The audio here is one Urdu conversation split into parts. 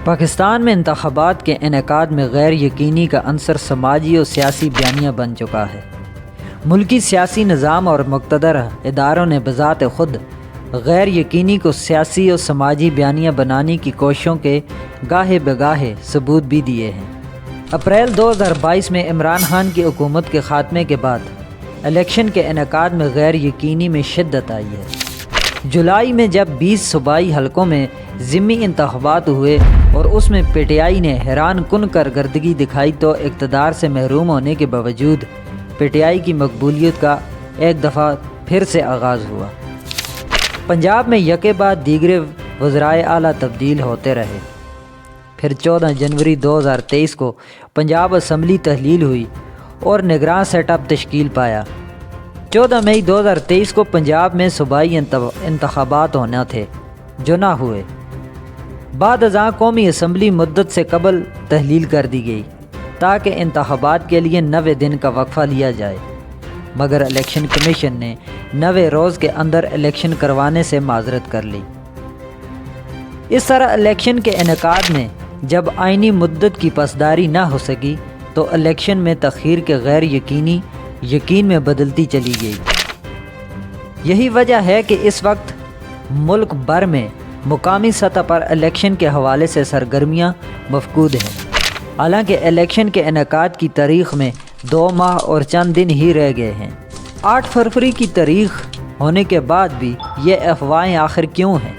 پاکستان میں انتخابات کے انعقاد میں غیر یقینی کا عنصر سماجی اور سیاسی بیانیہ بن چکا ہے۔ ملکی سیاسی نظام اور مقتدر اداروں نے بذات خود غیر یقینی کو سیاسی اور سماجی بیانیہ بنانے کی کوششوں کے گاہے بگاہے ثبوت بھی دیے ہیں۔ اپریل 2022 میں عمران خان کی حکومت کے خاتمے کے بعد الیکشن کے انعقاد میں غیر یقینی میں شدت آئی ہے۔ جولائی میں جب 20 صوبائی حلقوں میں ضمنی انتخابات ہوئے اور اس میں پی ٹی آئی نے حیران کن کارکردگی دکھائی تو اقتدار سے محروم ہونے کے باوجود پی ٹی آئی کی مقبولیت کا ایک دفعہ پھر سے آغاز ہوا۔ پنجاب میں یکے بعد دیگر وزرائے اعلیٰ تبدیل ہوتے رہے۔ پھر 14 جنوری 2023 کو پنجاب اسمبلی تحلیل ہوئی اور نگراں سیٹ اپ تشکیل پایا۔ 14 مئی 2023 کو پنجاب میں صوبائی انتخابات ہونا تھے جو نہ ہوئے۔ بعد ازاں قومی اسمبلی مدت سے قبل تحلیل کر دی گئی تاکہ انتخابات کے لیے 90 دن کا وقفہ لیا جائے، مگر الیکشن کمیشن نے 90 روز کے اندر الیکشن کروانے سے معذرت کر لی۔ اس طرح الیکشن کے انعقاد میں جب آئینی مدت کی پاسداری نہ ہو سکی تو الیکشن میں تاخیر کے غیر یقینی یقین میں بدلتی چلی گئی۔ یہی وجہ ہے کہ اس وقت ملک بھر میں مقامی سطح پر الیکشن کے حوالے سے سرگرمیاں مفقود ہیں۔ حالانکہ الیکشن کے انعقاد کی تاریخ میں 2 ماہ اور چند دن ہی رہ گئے ہیں۔ 8 فروری کی تاریخ ہونے کے بعد بھی یہ افواہیں آخر کیوں ہیں؟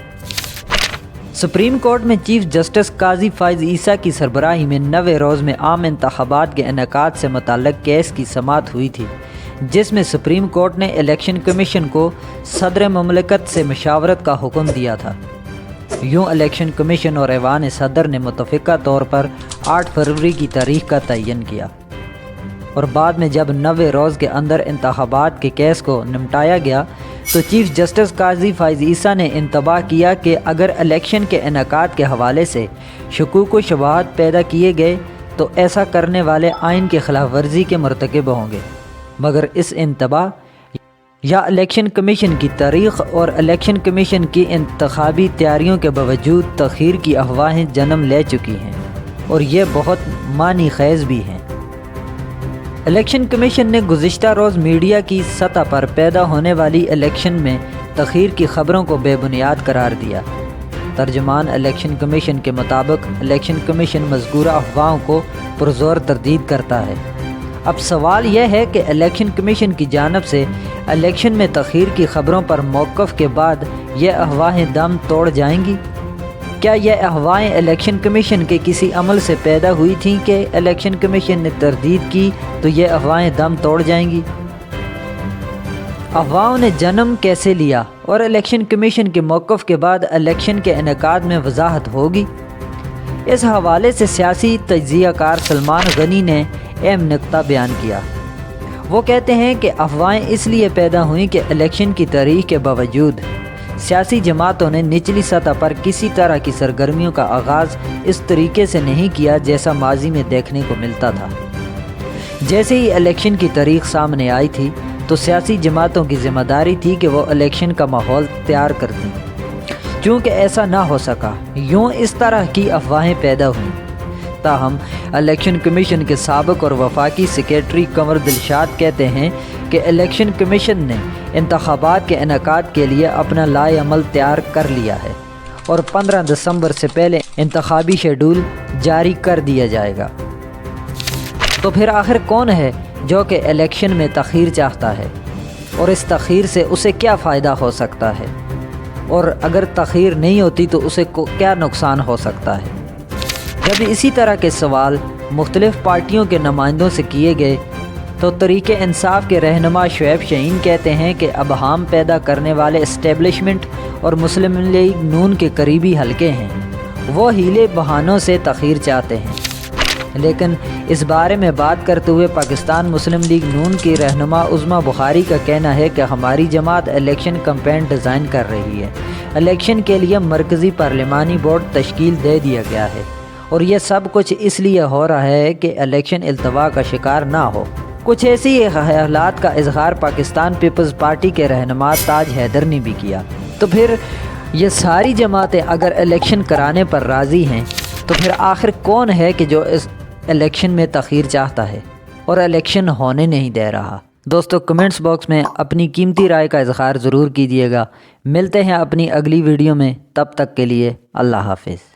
سپریم کورٹ میں چیف جسٹس قاضی فائز عیسیٰ کی سربراہی میں 90 روز میں عام انتخابات کے انعقاد سے متعلق کیس کی سماعت ہوئی تھی، جس میں سپریم کورٹ نے الیکشن کمیشن کو صدر مملکت سے مشاورت کا حکم دیا تھا۔ یوں الیکشن کمیشن اور ایوان صدر نے متفقہ طور پر 8 فروری کی تاریخ کا تعین کیا، اور بعد میں جب 90 روز کے اندر انتخابات کے کیس کو نمٹایا گیا تو چیف جسٹس قاضی فائز عیسیٰ نے انتباہ کیا کہ اگر الیکشن کے انعقاد کے حوالے سے شکوک و شبہات پیدا کیے گئے تو ایسا کرنے والے آئین کی خلاف ورزی کے مرتکب ہوں گے، مگر اس انتباہ یا الیکشن کمیشن کی تاریخ اور الیکشن کمیشن کی انتخابی تیاریوں کے باوجود تاخیر کی افواہیں جنم لے چکی ہیں، اور یہ بہت معنی خیز بھی ہیں۔ الیکشن کمیشن نے گزشتہ روز میڈیا کی سطح پر پیدا ہونے والی الیکشن میں تاخیر کی خبروں کو بے بنیاد قرار دیا۔ ترجمان الیکشن کمیشن کے مطابق الیکشن کمیشن مذکورہ افواہوں کو پرزور تردید کرتا ہے۔ اب سوال یہ ہے کہ الیکشن کمیشن کی جانب سے الیکشن میں تاخیر کی خبروں پر موقف کے بعد یہ افواہیں دم توڑ جائیں گی؟ کیا یہ افواہیں الیکشن کمیشن کے کسی عمل سے پیدا ہوئی تھیں کہ الیکشن کمیشن نے تردید کی تو یہ افواہیں دم توڑ جائیں گی؟ افواہوں نے جنم کیسے لیا اور الیکشن کمیشن کے موقف کے بعد الیکشن کے انعقاد میں وضاحت ہوگی؟ اس حوالے سے سیاسی تجزیہ کار سلمان غنی نے اہم نقطہ بیان کیا۔ وہ کہتے ہیں کہ افواہیں اس لیے پیدا ہوئیں کہ الیکشن کی تاریخ کے باوجود سیاسی جماعتوں نے نچلی سطح پر کسی طرح کی سرگرمیوں کا آغاز اس طریقے سے نہیں کیا جیسا ماضی میں دیکھنے کو ملتا تھا۔ جیسے ہی الیکشن کی تاریخ سامنے آئی تھی تو سیاسی جماعتوں کی ذمہ داری تھی کہ وہ الیکشن کا ماحول تیار کر دیں۔ چونکہ ایسا نہ ہو سکا، یوں اس طرح کی افواہیں پیدا ہوئیں۔ تاہم الیکشن کمیشن کے سابق اور وفاقی سیکریٹری کنور دلشاد کہتے ہیں کہ الیکشن کمیشن نے انتخابات کے انعقاد کے لیے اپنا لائحہ عمل تیار کر لیا ہے اور 15 دسمبر سے پہلے انتخابی شیڈول جاری کر دیا جائے گا۔ تو پھر آخر کون ہے جو کہ الیکشن میں تاخیر چاہتا ہے، اور اس تاخیر سے اسے کیا فائدہ ہو سکتا ہے، اور اگر تاخیر نہیں ہوتی تو اسے کیا نقصان ہو سکتا ہے؟ جب اسی طرح کے سوال مختلف پارٹیوں کے نمائندوں سے کیے گئے تو تحریک انصاف کے رہنما شعیب شاہین کہتے ہیں کہ ابہام پیدا کرنے والے اسٹیبلشمنٹ اور مسلم لیگ نون کے قریبی حلقے ہیں، وہ ہیلے بہانوں سے تاخیر چاہتے ہیں۔ لیکن اس بارے میں بات کرتے ہوئے پاکستان مسلم لیگ نون کی رہنما عظمیٰ بخاری کا کہنا ہے کہ ہماری جماعت الیکشن کیمپین ڈیزائن کر رہی ہے۔ الیکشن کے لیے مرکزی پارلیمانی بورڈ تشکیل دے دیا گیا ہے، اور یہ سب کچھ اس لیے ہو رہا ہے کہ الیکشن التوا کا شکار نہ ہو۔ کچھ ایسی خیالات کا اظہار پاکستان پیپلز پارٹی کے رہنما تاج حیدر نے بھی کیا۔ تو پھر یہ ساری جماعتیں اگر الیکشن کرانے پر راضی ہیں تو پھر آخر کون ہے کہ جو اس الیکشن میں تاخیر چاہتا ہے اور الیکشن ہونے نہیں دے رہا؟ دوستو کمنٹس باکس میں اپنی قیمتی رائے کا اظہار ضرور کیجیے گا۔ ملتے ہیں اپنی اگلی ویڈیو میں، تب تک کے لیے اللہ حافظ۔